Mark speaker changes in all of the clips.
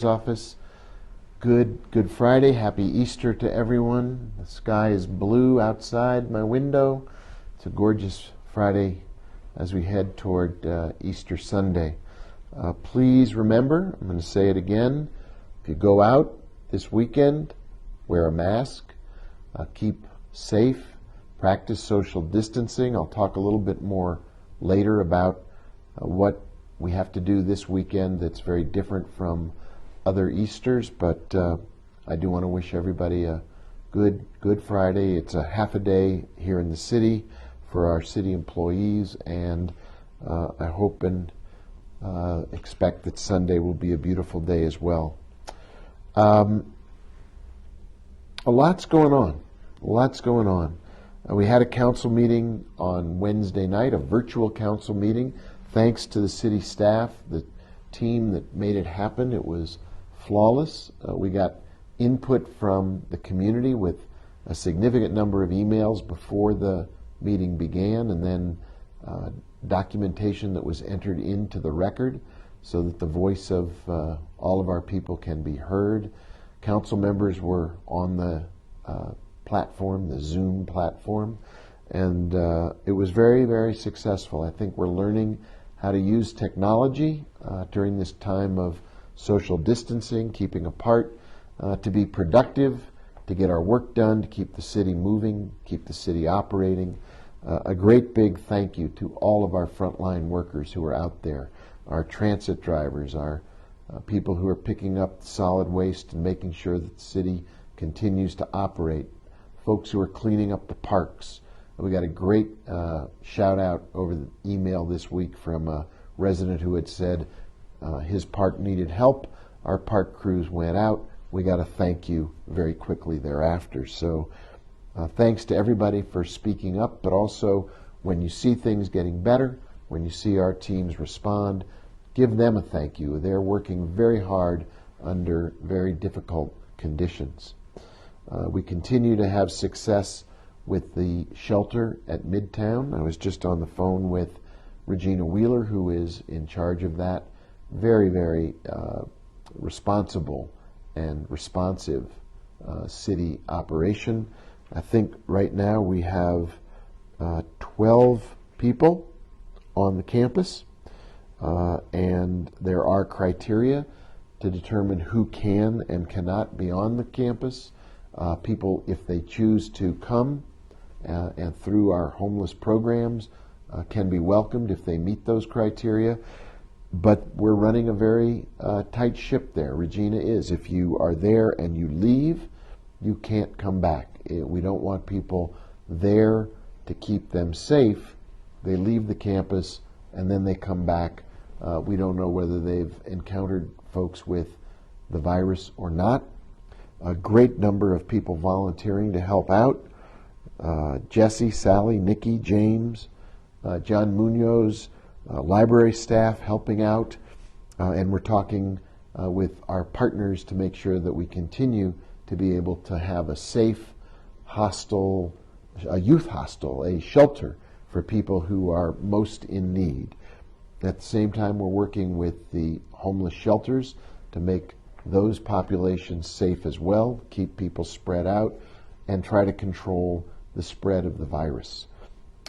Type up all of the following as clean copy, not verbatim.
Speaker 1: office. Good Friday. Happy Easter to everyone. The sky is blue outside my window. It's a gorgeous Friday as we head toward Easter Sunday. Please remember, I'm going to say it again, if you go out this weekend, wear a mask, keep safe, practice social distancing. I'll talk a little bit more later about what we have to do this weekend that's very different from other Easters, but I do want to wish everybody a good Friday. It's a half a day here in the city for our city employees, and I hope and expect that Sunday will be a beautiful day as well. A lot's going on. We had a council meeting on Wednesday night, a virtual council meeting. Thanks to the city staff, the team that made it happen. It was flawless. We got input from the community with a significant number of emails before the meeting began, and then documentation that was entered into the record so that the voice of all of our people can be heard. Council members were on the platform, the Zoom platform, and it was very, very successful. I think we're learning how to use technology during this time of social distancing, keeping apart, to be productive, to get our work done, to keep the city moving, keep the city operating. A great big thank you to all of our frontline workers who are out there, our transit drivers, our people who are picking up solid waste and making sure that the city continues to operate, folks who are cleaning up the parks. We got a great shout out over the email this week from a resident who had said his park needed help. Our park crews went out. We got a thank you very quickly thereafter. So thanks to everybody for speaking up, but also when you see things getting better, when you see our teams respond, give them a thank you. They're working very hard under very difficult conditions. We continue to have success with the shelter at Midtown. I was just on the phone with Regina Wheeler, who is in charge of that. Very, very responsible and responsive city operation. I think right now we have 12 people on the campus, and there are criteria to determine who can and cannot be on the campus. People, if they choose to come and through our homeless programs, can be welcomed if they meet those criteria. But we're running a very tight ship there. Regina is. If you are there and you leave, you can't come back. We don't want people there to keep them safe. They leave the campus and then they come back. We don't know whether they've encountered folks with the virus or not. A great number of people volunteering to help out. Jesse, Sally, Nikki, James, John Munoz, library staff helping out, and we're talking with our partners to make sure that we continue to be able to have a safe hostel, a youth hostel, a shelter for people who are most in need. At the same time, we're working with the homeless shelters to make those populations safe as well, keep people spread out, and try to control the spread of the virus.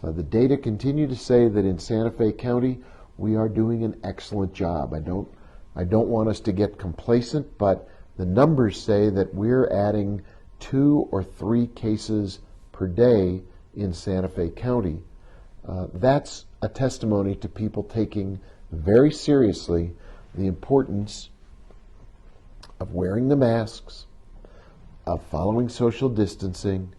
Speaker 1: The data continue to say that in Santa Fe County, we are doing an excellent job. I don't want us to get complacent, but the numbers say that we're adding 2 or 3 cases per day in Santa Fe County. That's a testimony to people taking very seriously the importance of wearing the masks, of following social distancing,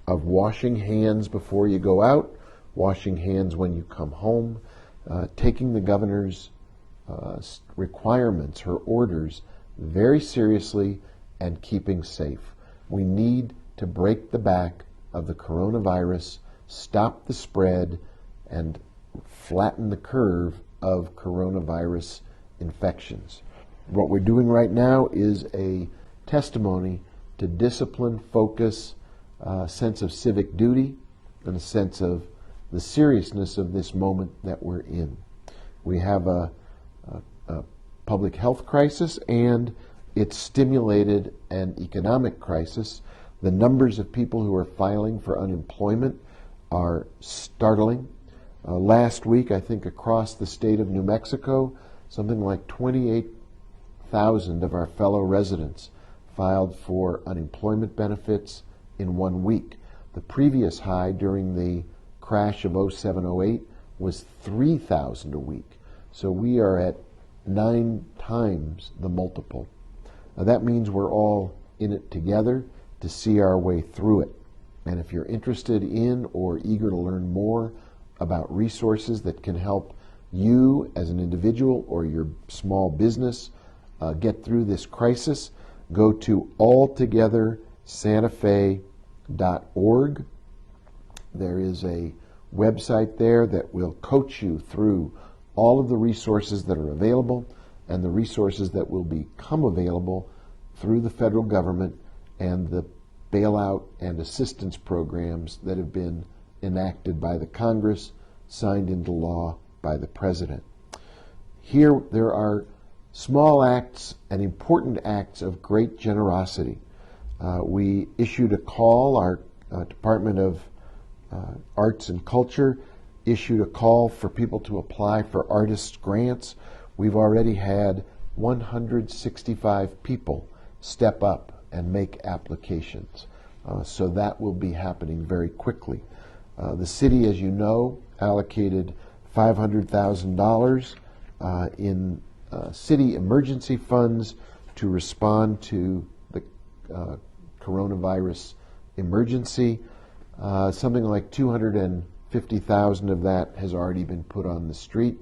Speaker 1: of washing hands before you go out, washing hands when you come home, taking the governor's requirements, her orders, very seriously, and keeping safe. We need to break the back of the coronavirus, stop the spread, and flatten the curve of coronavirus infections. What we're doing right now is a testimony to discipline, focus, sense of civic duty, and a sense of the seriousness of this moment that we're in. We have a public health crisis and It's stimulated an economic crisis. The numbers of people who are filing for unemployment are startling. Last week, I think across the state of New Mexico, something like 28,000 of our fellow residents filed for unemployment benefits in 1 week. The previous high during the crash of 07-08 was 3,000 a week. So we are at 9 times the multiple. That means we're all in it together to see our way through it. And if you're interested in or eager to learn more about resources that can help you as an individual or your small business get through this crisis, go to alltogethersantafe.org. There is a website there that will coach you through all of the resources that are available and the resources that will become available through the federal government and the bailout and assistance programs that have been enacted by the Congress, signed into law by the President. Here there are small acts and important acts of great generosity. We issued a call, our Department of Arts and Culture issued a call for people to apply for artists' grants. We've already had 165 people step up and make applications. So that will be happening very quickly. The city, as you know, allocated $500,000 in city emergency funds to respond to the coronavirus emergency. Something like $250,000 of that has already been put on the street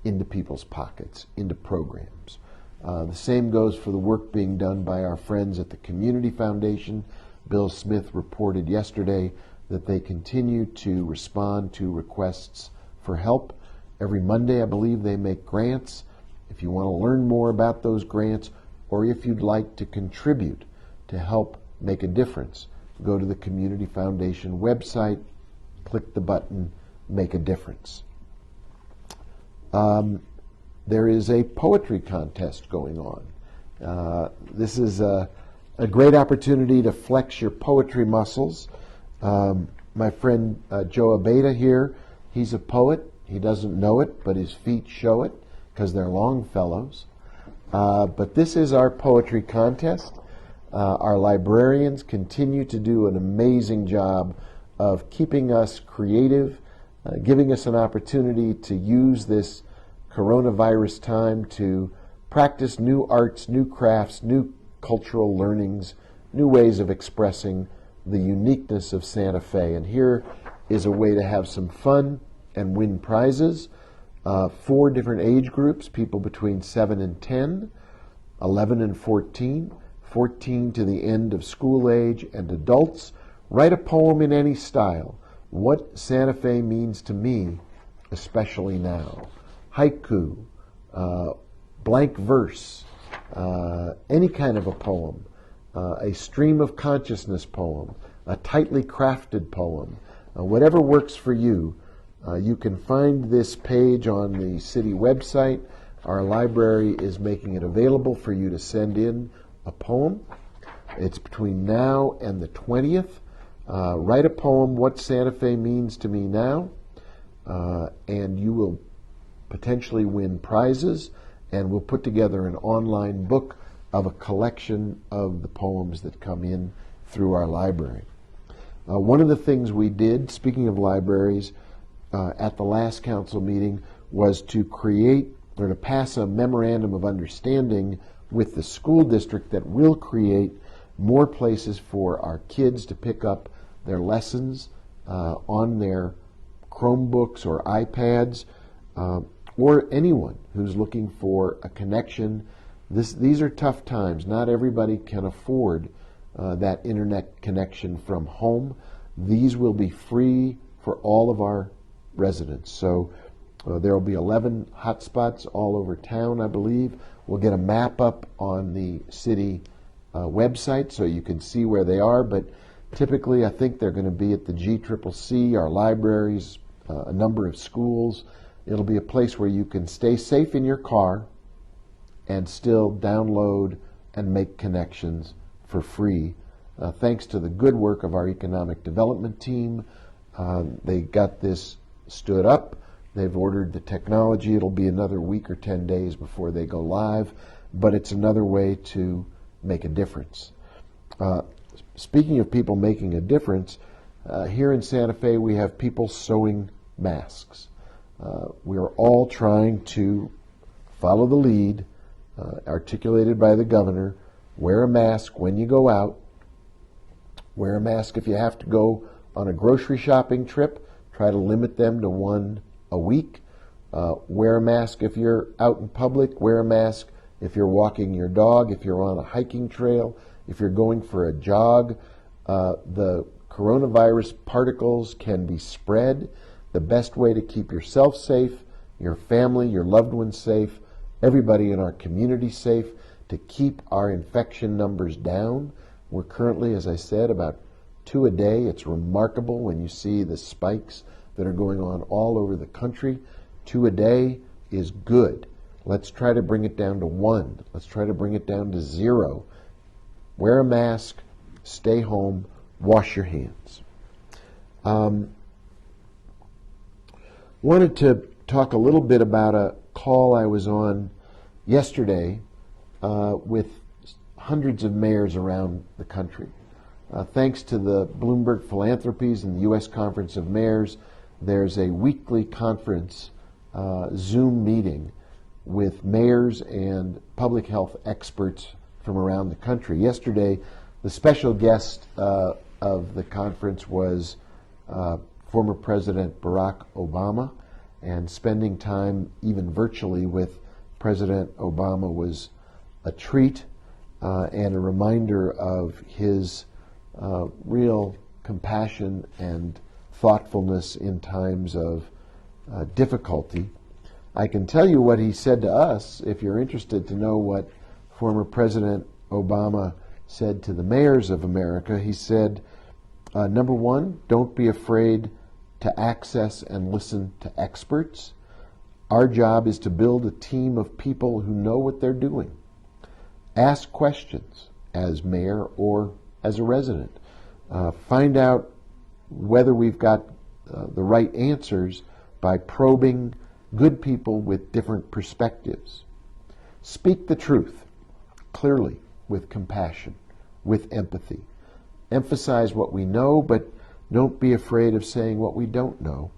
Speaker 1: into people's pockets, into programs. The same goes for the work being done by our friends at the Community Foundation. Bill Smith reported yesterday that they continue to respond to requests for help. Every Monday, I believe, they make grants. If you want to learn more about those grants, or if you'd like to contribute to help make a difference, go to the Community Foundation website, click the button, Make a Difference. There is a poetry contest going on. This is a great opportunity to flex your poetry muscles. My friend Joe Abeda here, he's a poet. He doesn't know it, but his feet show it because they're Longfellows. But this is our poetry contest. Our librarians continue to do an amazing job of keeping us creative, giving us an opportunity to use this coronavirus time to practice new arts, new crafts, new cultural learnings, new ways of expressing the uniqueness of Santa Fe. And here is a way to have some fun and win prizes. 4 different age groups, people between 7 and 10, 11 and 14, 14 to the end of school age, and adults. Write a poem in any style. What Santa Fe means to me, especially now. Haiku, blank verse, any kind of a poem, a stream of consciousness poem, a tightly crafted poem, whatever works for you. You can find this page on the city website. Our library is making it available for you to send in a poem. It's between now and the 20th. Write a poem, What Santa Fe Means to Me Now, and you will potentially win prizes, and we'll put together an online book of a collection of the poems that come in through our library. One of the things we did, speaking of libraries, at the last council meeting was to create or to pass a memorandum of understanding with the school district that will create more places for our kids to pick up their lessons on their Chromebooks or iPads, or anyone who's looking for a connection. These are tough times. Not everybody can afford that internet connection from home. These will be free for all of our residents. So there will be 11 hotspots all over town, I believe. We'll get a map up on the city website so you can see where they are, but typically I think they're going to be at the GCCC, our libraries, a number of schools. It'll be a place where you can stay safe in your car and still download and make connections for free. Thanks to the good work of our economic development team, they got this stood up. They've ordered the technology. It'll be another week or 10 days before they go live, but it's another way to make a difference. Speaking of people making a difference, here in Santa Fe we have people sewing masks. We are all trying to follow the lead articulated by the governor. Wear a mask when you go out. Wear a mask if you have to go on a grocery shopping trip. Try to limit them to one a week. Wear a mask if you're out in public. Wear a mask if you're walking your dog, if you're on a hiking trail, if you're going for a jog. The coronavirus particles can be spread. The best way to keep yourself safe, your family, your loved ones safe, everybody in our community safe, to keep our infection numbers down. We're currently, as I said, about 2 a day. It's remarkable when you see the spikes that are going on all over the country. 2 a day is good. Let's try to bring it down to 1. Let's try to bring it down to 0. Wear a mask, stay home, wash your hands. Wanted to talk a little bit about a call I was on yesterday with hundreds of mayors around the country. Thanks to the Bloomberg Philanthropies and the U.S. Conference of Mayors, there's a weekly conference Zoom meeting with mayors and public health experts from around the country. Yesterday, the special guest of the conference was former President Barack Obama, and spending time even virtually with President Obama was a treat and a reminder of his real compassion and thoughtfulness in times of difficulty. I can tell you what he said to us if you're interested to know what former President Obama said to the mayors of America. He said, number one, don't be afraid to access and listen to experts. Our job is to build a team of people who know what they're doing. Ask questions as mayor or as a resident. Find out whether we've got the right answers by probing good people with different perspectives. Speak the truth clearly, with compassion, with empathy. Emphasize what we know, but don't be afraid of saying what we don't know,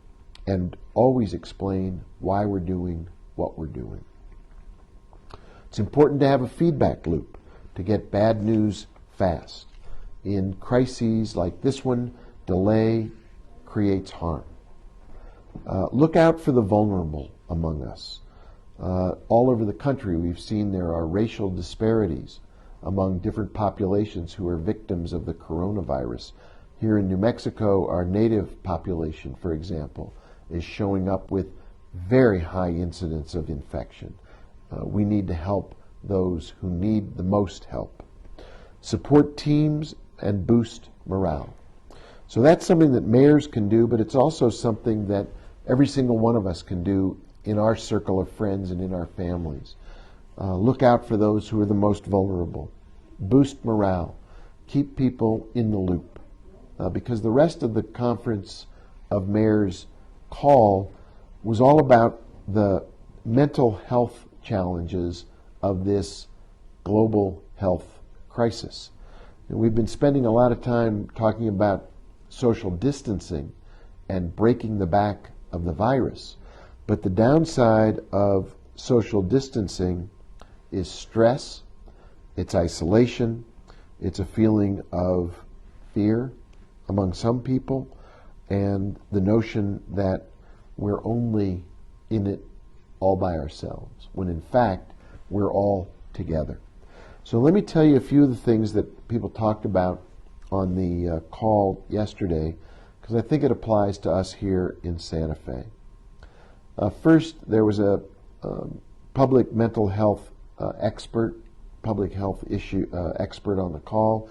Speaker 1: and always explain why we're doing what we're doing. It's important to have a feedback loop to get bad news fast. In crises like this one, delay creates harm. Look out for the vulnerable among us. All over the country, we've seen there are racial disparities among different populations who are victims of the coronavirus. Here in New Mexico, our native population, for example, is showing up with very high incidence of infection. We need to help those who need the most help. Support teams and boost morale. So that's something that mayors can do, but it's also something that every single one of us can do in our circle of friends and in our families. Look out for those who are the most vulnerable. Boost morale. Keep people in the loop. Because the rest of the Conference of Mayors call was all about the mental health challenges of this global health crisis. And we've been spending a lot of time talking about social distancing and breaking the back of the virus. But the downside of social distancing is stress, it's isolation, it's a feeling of fear among some people, and the notion that we're only in it all by ourselves, when in fact we're all together. So let me tell you a few of the things that people talked about on the call yesterday, because I think it applies to us here in Santa Fe. First, there was a public mental health expert, public health issue expert on the call,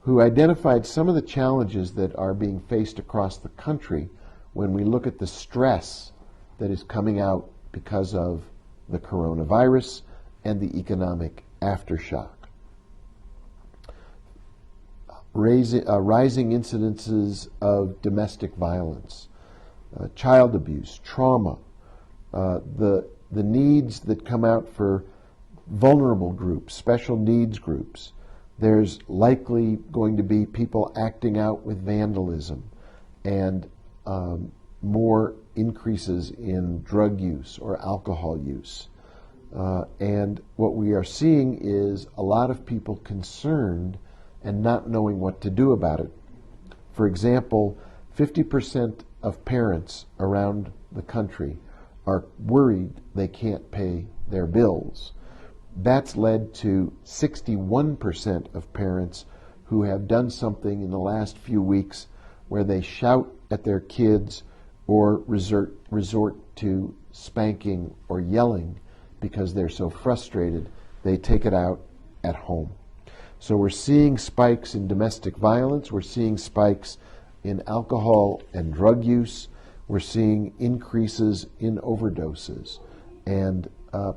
Speaker 1: who identified some of the challenges that are being faced across the country when we look at the stress that is coming out because of the coronavirus and the economic aftershock. rising incidences of domestic violence, child abuse, trauma, the needs that come out for vulnerable groups, special needs groups. There's likely going to be people acting out with vandalism and more increases in drug use or alcohol use. And what we are seeing is a lot of people concerned and not knowing what to do about it. For example, 50% of parents around the country are worried they can't pay their bills. That's led to 61% of parents who have done something in the last few weeks where they shout at their kids or resort to spanking or yelling because they're so frustrated they take it out at home. So we're seeing spikes in domestic violence, we're seeing spikes in alcohol and drug use, we're seeing increases in overdoses, and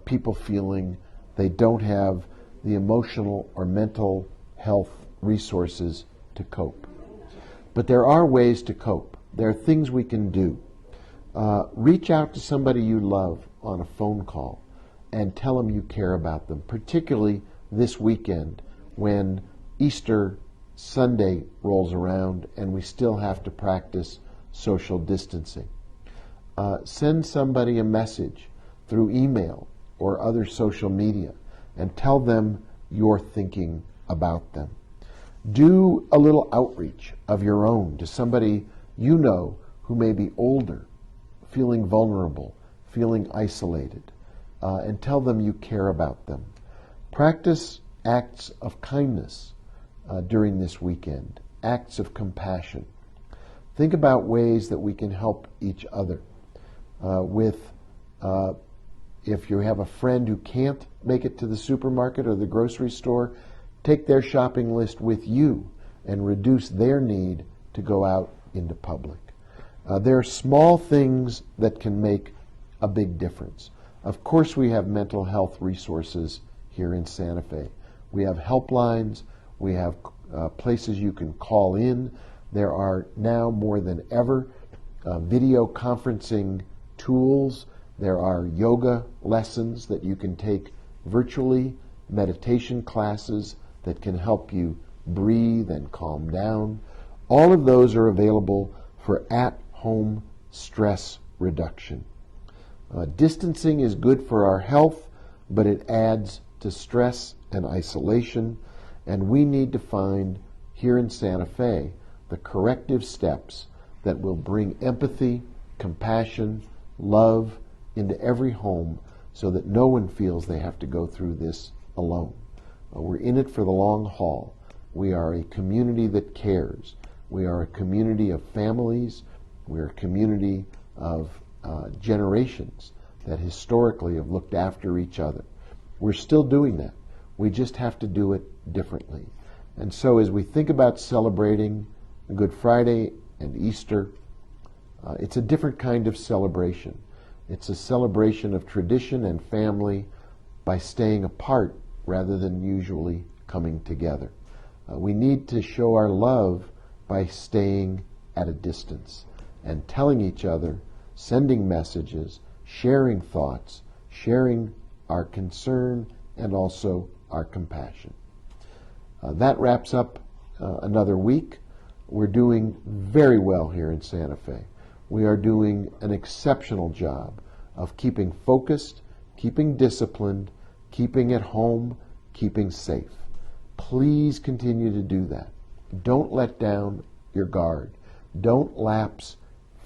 Speaker 1: people feeling they don't have the emotional or mental health resources to cope. But there are ways to cope. There are things we can do. Reach out to somebody you love on a phone call and tell them you care about them, particularly this weekend when Easter Sunday rolls around and we still have to practice social distancing. Send somebody a message through email or other social media and tell them you're thinking about them. Do a little outreach of your own to somebody you know who may be older, feeling vulnerable, feeling isolated, and tell them you care about them. Practice acts of kindness during this weekend, acts of compassion. Think about ways that we can help each other if you have a friend who can't make it to the supermarket or the grocery store, take their shopping list with you and reduce their need to go out into public. There are small things that can make a big difference. Of course, we have mental health resources here in Santa Fe. We have helplines, we have places you can call in. There are now more than ever video conferencing tools. There are yoga lessons that you can take virtually, meditation classes that can help you breathe and calm down. All of those are available for at-home stress reduction. Distancing is good for our health, but it adds to stress and isolation, and we need to find here in Santa Fe the corrective steps that will bring empathy, compassion, love into every home so that no one feels they have to go through this alone. We're in it for the long haul. We are a community that cares. We are a community of families. We're a community of generations that historically have looked after each other. We're still doing that. We just have to do it differently. And so as we think about celebrating Good Friday and Easter, it's a different kind of celebration. It's a celebration of tradition and family by staying apart rather than usually coming together. We need to show our love by staying at a distance and telling each other, sending messages, sharing thoughts, sharing our concern and also our compassion. That wraps up another week. We're doing very well here in Santa Fe. We are doing an exceptional job of keeping focused, keeping disciplined, keeping at home, keeping safe. Please continue to do that. Don't let down your guard. Don't lapse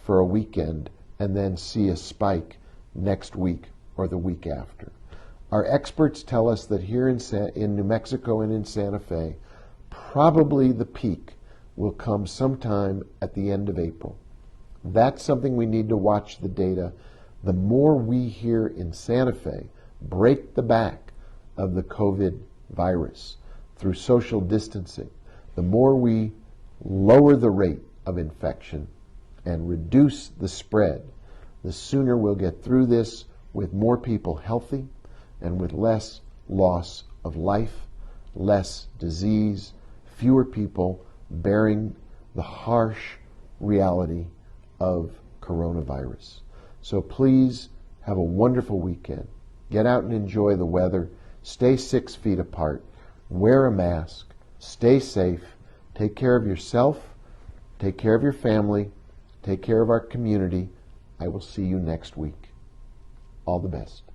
Speaker 1: for a weekend and then see a spike next week or the week after. Our experts tell us that here in New Mexico and in Santa Fe, probably the peak will come sometime at the end of April. That's something we need to watch the data. The more we here in Santa Fe break the back of the COVID virus through social distancing, the more we lower the rate of infection and reduce the spread, the sooner we'll get through this with more people healthy and with less loss of life, less disease, fewer people bearing the harsh reality of coronavirus. So please have a wonderful weekend. Get out and enjoy the weather. Stay 6 feet apart. Wear a mask. Stay safe. Take care of yourself. Take care of your family. Take care of our community. I will see you next week. All the best.